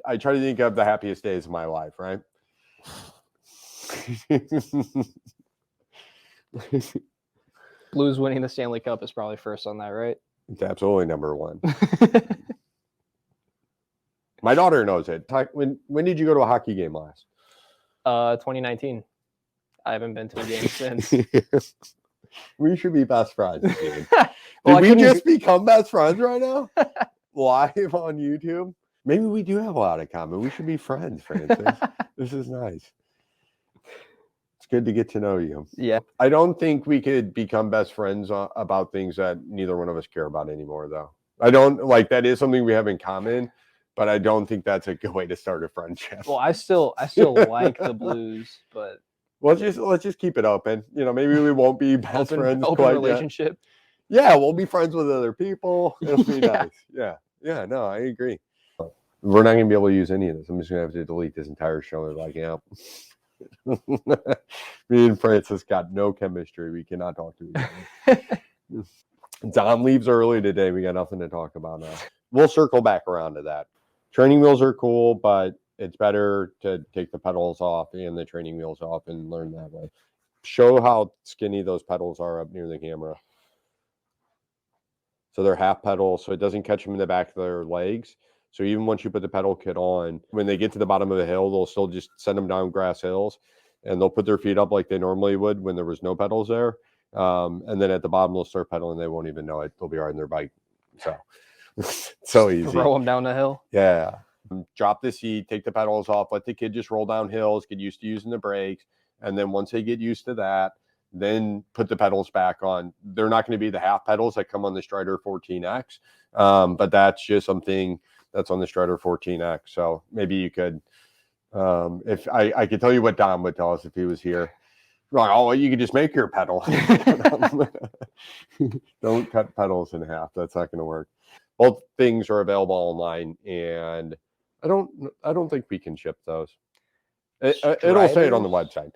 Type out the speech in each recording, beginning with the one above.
I try to think of the happiest days of my life, right? Blues winning the Stanley Cup is probably first on that, right? It's absolutely number one. My daughter knows it. When did you go to a hockey game last? 2019. I haven't been to a game since. We should be best friends, dude. Well, Did we just become best friends right now? Live on YouTube? Maybe we do have a lot in common. We should be friends, Francis. This is nice. It's good to get to know you. Yeah. I don't think we could become best friends about things that neither one of us care about anymore, though. I don't like that is something we have in common, but I don't think that's a good way to start a friendship. Well, I still like the Blues, but let's just keep it open. You know, maybe we won't be best friends. Open quite relationship. Yet. Yeah, we'll be friends with other people. It'll be nice. Yeah. No, I agree. We're not going to be able to use any of this. I'm just going to have to delete this entire show. They're like, yeah. Me and Francis got no chemistry. We cannot talk to each other. Dom leaves early today. We got nothing to talk about now. We'll circle back around to that. Training wheels are cool, but it's better to take the pedals off and the training wheels off and learn that way. Show how skinny those pedals are up near the camera. So they're half pedals, so it doesn't catch them in the back of their legs. So even once you put the pedal kit on, when they get to the bottom of the hill, they'll still just send them down grass hills, and they'll put their feet up like they normally would when there was no pedals there. And then at the bottom, they'll start pedaling. They won't even know it. They'll be riding their bike. So easy. Throw them down the hill. Yeah. Drop the seat, take the pedals off, let the kid just roll down hills, get used to using the brakes. And then once they get used to that, then put the pedals back on. They're not going to be the half pedals that come on the Strider 14X, but that's just something that's on the Strider 14X. So maybe you could, if I could tell you what Dom would tell us if he was here. Like, oh, you could just make your pedal. Don't cut pedals in half. That's not going to work. Both things are available online, and I don't think we can ship those. It'll say it on the website.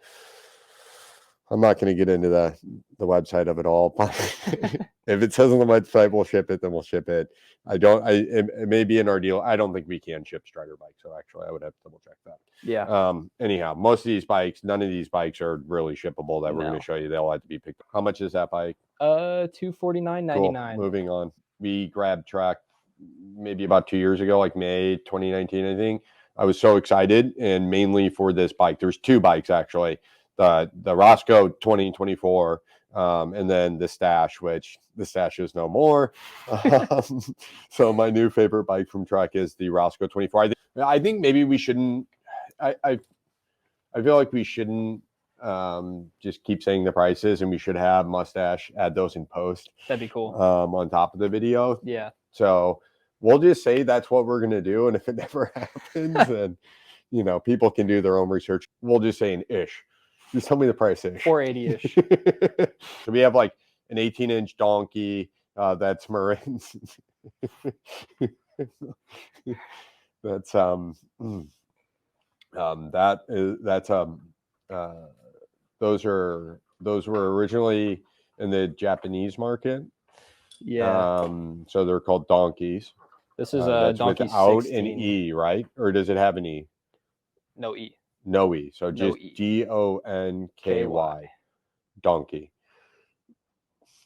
I'm not going to get into the website of it all. If it says on the website we'll ship it, then we'll ship it. It may be in our deal. I don't think we can ship Strider bikes, so actually I would have to double check that. Yeah. Anyhow, most of these bikes, none of these bikes are really shippable that we're going to show you. They'll have to be picked up. How much is that bike? $249.99. Cool. Moving on. We grabbed Trek maybe about 2 years ago, like May 2019, I think. I was so excited, and mainly for this bike. There's two bikes actually. The Roscoe 2024, and then the Stash, which the Stash is no more. So my new favorite bike from Trek is the Roscoe 24. I think maybe we shouldn't. I feel like we shouldn't just keep saying the prices, and we should have Mustache add those in post. That'd be cool. On top of the video. Yeah. So we'll just say that's what we're gonna do, and if it never happens, then people can do their own research. We'll just say an ish. Just tell me the price ish. 480-ish. So we have like an 18-inch donkey that's Marin's. That's those were originally in the Japanese market. Yeah. So they're called donkeys. This is a donkey without 16. an E, right? Or does it have an E? No E. No E. So just No E. DONKY. Donkey.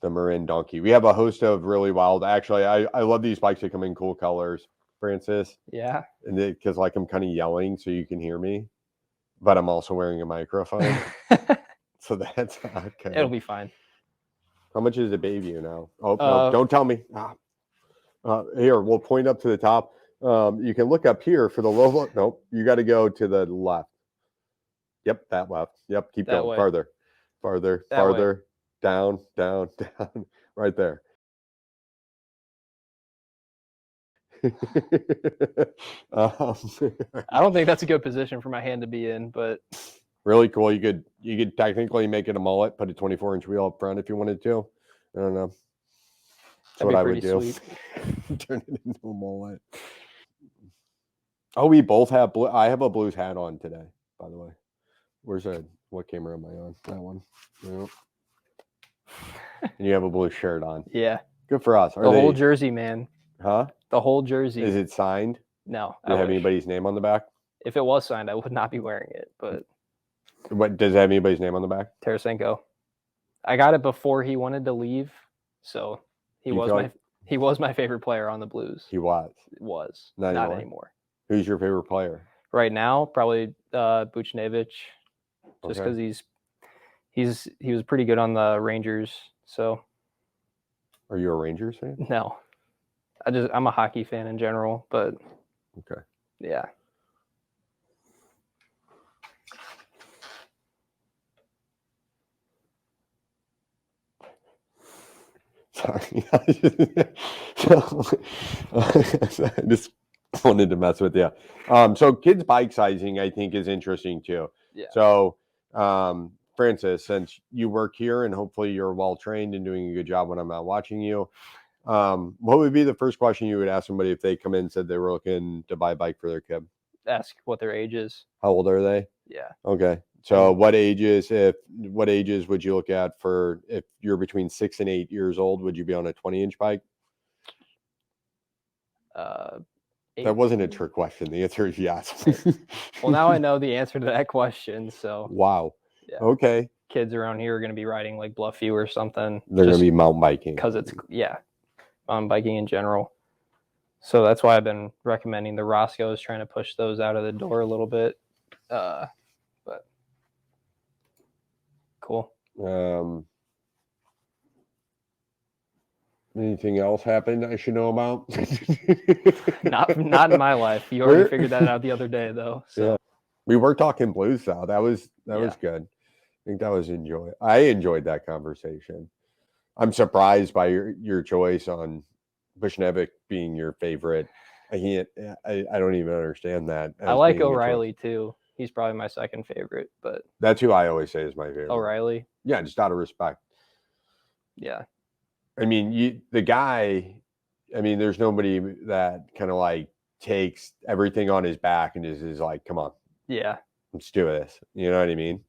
The Marin donkey. We have a host of really wild. Actually, I love these bikes that come in cool colors, Francis. Yeah. And because I'm kind of yelling so you can hear me, but I'm also wearing a microphone. So that's okay. It'll be fine. How much is a Bayview now? Oh, no, don't tell me. Here, we'll point up to the top. You can look up here for the low. Nope, you got to go to the left. Yep, that left. Yep, keep going. Farther, down, right there. I don't think that's a good position for my hand to be in, but really cool. You could technically make it a mullet, put a 24-inch wheel up front if you wanted to. I don't know. That's what I would do. Turn it into a mullet. Oh, we both have blue. I have a Blues hat on today, by the way. Where's that? What camera am I on? That one. Yep. And you have a blue shirt on. Yeah. Good for us. Whole jersey, man. Huh? The whole jersey. Is it signed? No, Does I it have wish. anybody's name on the back? If it was signed, I would not be wearing it. But What does it have anybody's name on the back? Tarasenko, I got it before he wanted to leave, so he Do you feel he was my favorite player on the Blues. He was. Was Not not anymore? anymore. Who's your favorite player? Right now, probably Buchnevich, just Okay. because he was pretty good on the Rangers. So Are you a Rangers fan? no, I'm a hockey fan in general, but Okay. yeah. Sorry. I just wanted to mess with you. So kids bike sizing, I think, is interesting too. Yeah. So, Francis, since you work here and hopefully you're well trained and doing a good job when I'm not watching you, what would be the first question you would ask somebody if they come in and said they were looking to buy a bike for their kid? Ask what their age is. How old are they? Yeah. Okay. So what ages would you look at for if you're between 6 and 8 years old, would you be on a 20-inch bike? That wasn't a trick question. The answer is yes. Well, now I know the answer to that question. So Wow. yeah. Okay. Kids around here are going to be riding like Bluffview or something. They're going to be mountain biking. Because it's, biking in general. So that's why I've been recommending the Roscoe's, trying to push those out of the door a little bit. But cool. Anything else happened I should know about? Not in my life. You already figured that out the other day, though. So yeah. We were talking Blues though. That was good. I think that was I enjoyed that conversation. I'm surprised by your choice on Buchnevich being your favorite. I don't even understand that. I like O'Reilly too. He's probably my second favorite, but that's who I always say is my favorite. O'Reilly. Yeah, just out of respect. Yeah. I mean, the guy, there's nobody that kind of like takes everything on his back and just is like, come on. Yeah. Let's do this. You know what I mean?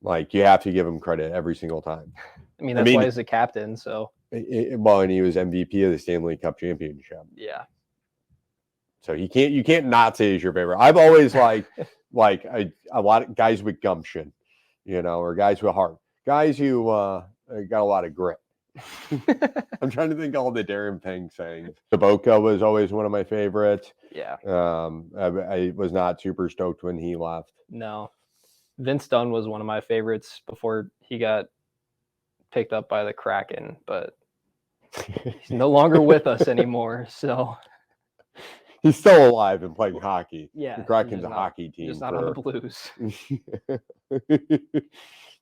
Like, you have to give him credit every single time. That's why he's the captain. So, and he was MVP of the Stanley Cup Championship. Yeah. So you can't not say he's your favorite. I've always liked a lot of guys with gumption, or guys with heart, guys who got a lot of grit. I'm trying to think all the Darren Pang sayings. Saboka was always one of my favorites. Yeah. I was not super stoked when he left. No. Vince Dunn was one of my favorites before he got picked up by the Kraken, but he's no longer with us anymore. So he's still alive and playing hockey. Yeah. The Kraken's a hockey team. Just not on the Blues.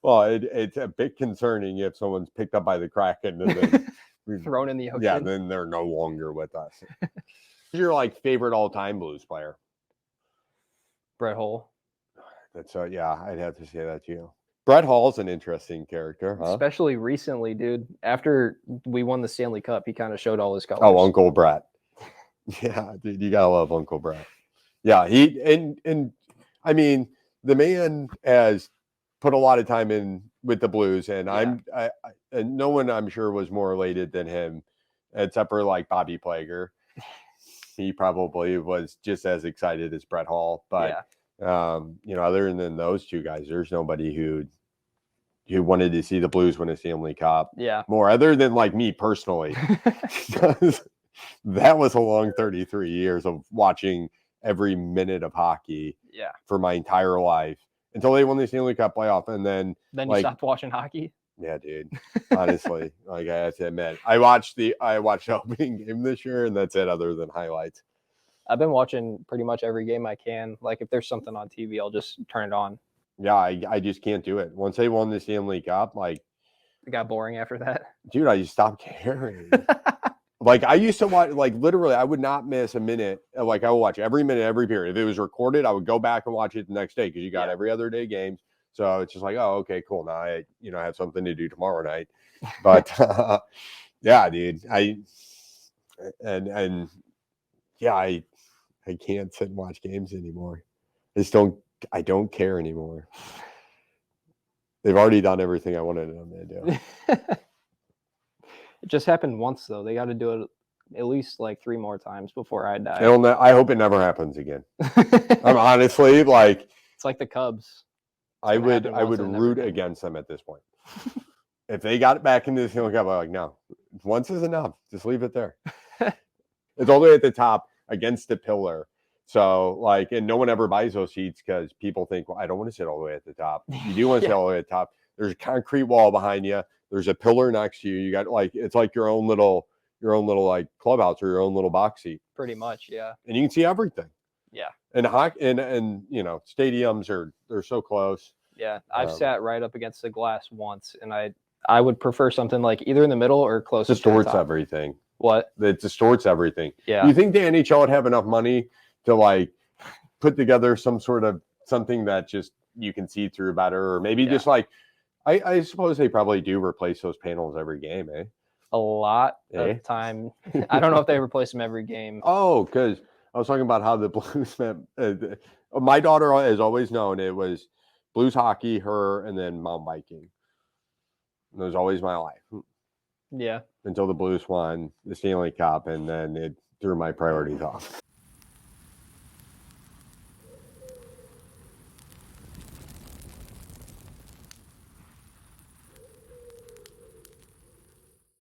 Well, it's a bit concerning if someone's picked up by the Kraken and then thrown in the ocean. Yeah, then they're no longer with us. Who's your favorite all-time Blues player? Brett Hull. That's I'd have to say that too. Brett Hall's an interesting character, huh? Especially recently, dude. After we won the Stanley Cup, he kind of showed all his colors. Oh, Uncle Brett. Yeah, dude, you gotta love Uncle Brett. Yeah, he and the man has put a lot of time in with the Blues, and and no one I'm sure was more elated than him, except for Bobby Plager. He probably was just as excited as Brett Hull, but other than those two guys, there's nobody who wanted to see the Blues win a Stanley Cup. Yeah, more other than me personally. That was a long 33 years of watching every minute of hockey. Yeah, for my entire life until they won the Stanley Cup playoff, and then you stopped watching hockey. Yeah, dude. Honestly, I have to admit, I watched the opening game this year, and that's it. Other than highlights, I've been watching pretty much every game I can. If there's something on TV, I'll just turn it on. Yeah, I just can't do it. Once they won the Stanley Cup, it got boring after that. Dude, I just stopped caring. I used to watch, literally, I would not miss a minute. I would watch every minute, every period. If it was recorded, I would go back and watch it the next day because you got every other day games. So it's just oh, okay, cool. Now I have something to do tomorrow night. But yeah, dude, I can't sit and watch games anymore. I don't care anymore. They've already done everything I wanted them to do. It just happened once, though. They got to do it at least like 3 more times before I die. I hope it never happens again. I'm honestly like, It's like the Cubs. I gonna happen would once and never root again. against them at this point. If they got it back into the Stanley Cup, I'm like, no, once is enough. Just leave it there. It's all the way at the top against the pillar. So like, and no one ever buys those seats because people think, well, I don't want to sit all the way at the top. You do want to sit all the way at the top. There's a concrete wall behind you. There's a pillar next to you. You got like, it's like your own little like clubhouse or your own little box seat. Pretty much, yeah. And you can see everything. Yeah. And stadiums they're so close. Yeah, I've sat right up against the glass once, and I would prefer something like either in the middle or close to the Distorts top. everything. What? It distorts everything. Yeah. Do you think the NHL would have enough money to like put together some sort of something that just you can see through better, or maybe just like I suppose they probably do replace those panels every game, eh? A lot of time. I don't know if they replace them every game. Oh, because I was talking about how the Blues my daughter has always known it was Blues hockey, her, and then mountain biking. It was always my life. Yeah. Until the Blues won the Stanley Cup, and then it threw my priorities off.